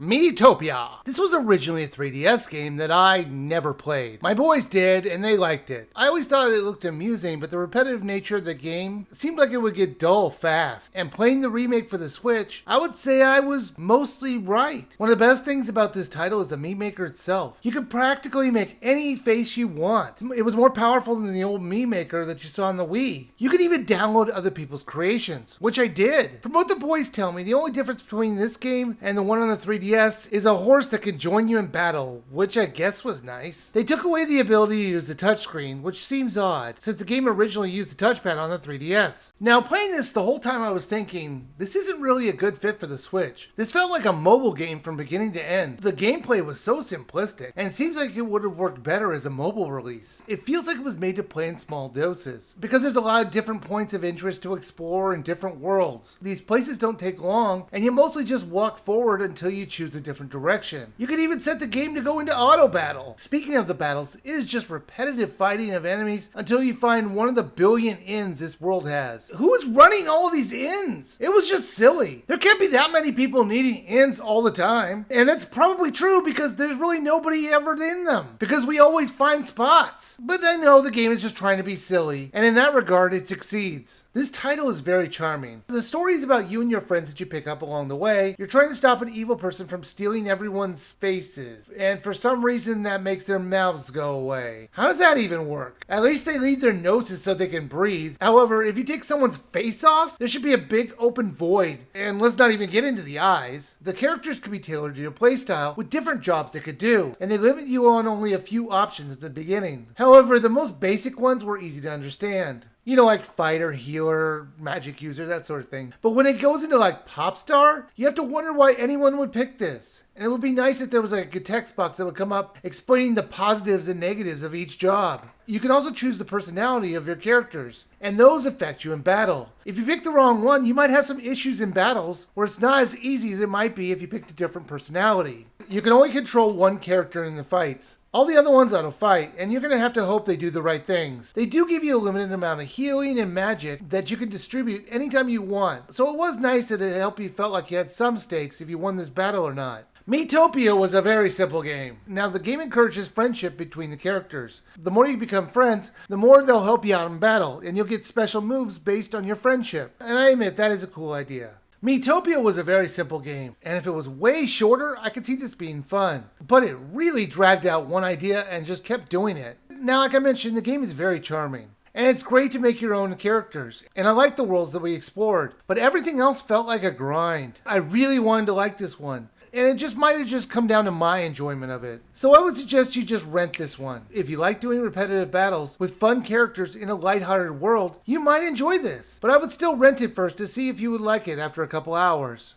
Miitopia. This was originally a 3DS game that I never played. My boys did, and they liked it. I always thought it looked amusing, but the repetitive nature of the game seemed like it would get dull fast. And playing the remake for the Switch, I would say I was mostly right. One of the best things about this title is the Mii Maker itself. You could practically make any face you want. It was more powerful than the old Mii Maker that you saw on the Wii. You could even download other people's creations, which I did. From what the boys tell me, the only difference between this game and the one on the 3DS is a horse that can join you in battle, which I guess was nice. They took away the ability to use the touchscreen, which seems odd, since the game originally used the touchpad on the 3DS. Now, playing this the whole time I was thinking, this isn't really a good fit for the Switch. This felt like a mobile game from beginning to end. The gameplay was so simplistic, and it seems like it would have worked better as a mobile release. It feels like it was made to play in small doses, because there's a lot of different points of interest to explore in different worlds. These places don't take long, and you mostly just walk forward until you choose a different direction. You could even set the game to go into auto battle. Speaking of the battles, it is just repetitive fighting of enemies until you find one of the billion inns this world has. Who is running all of these inns? It was just silly. There can't be that many people needing inns all the time. And that's probably true because there's really nobody ever in them, because we always find spots. But I know the game is just trying to be silly, and in that regard it succeeds. This title is very charming. The story is about you and your friends that you pick up along the way. You're trying to stop an evil person from stealing everyone's faces, and for some reason that makes their mouths go away. How does that even work? At least they leave their noses so they can breathe. However, if you take someone's face off, there should be a big open void, and let's not even get into the eyes. The characters could be tailored to your playstyle with different jobs they could do, and they limit you on only a few options at the beginning. However, the most basic ones were easy to understand. You know, like fighter, healer, magic user, that sort of thing. But when it goes into like pop star, you have to wonder why anyone would pick this. And it would be nice if there was like a text box that would come up explaining the positives and negatives of each job. You can also choose the personality of your characters, and those affect you in battle. If you pick the wrong one, you might have some issues in battles where it's not as easy as it might be if you picked a different personality. You can only control one character in the fights. All the other ones auto fight, and you're going to have to hope they do the right things. They do give you a limited amount of healing and magic that you can distribute anytime you want, so it was nice that it helped you felt like you had some stakes if you won this battle or not. Miitopia was a very simple game. Now, the game encourages friendship between the characters. The more you become friends, the more they'll help you out in battle, and you'll get special moves based on your friendship. And I admit, that is a cool idea. Miitopia was a very simple game, and if it was way shorter, I could see this being fun. But it really dragged out one idea and just kept doing it. Now, like I mentioned, the game is very charming. And it's great to make your own characters, and I like the worlds that we explored, but everything else felt like a grind. I really wanted to like this one, and it just might have just come down to my enjoyment of it. So I would suggest you just rent this one. If you like doing repetitive battles with fun characters in a lighthearted world, you might enjoy this. But I would still rent it first to see if you would like it after a couple hours.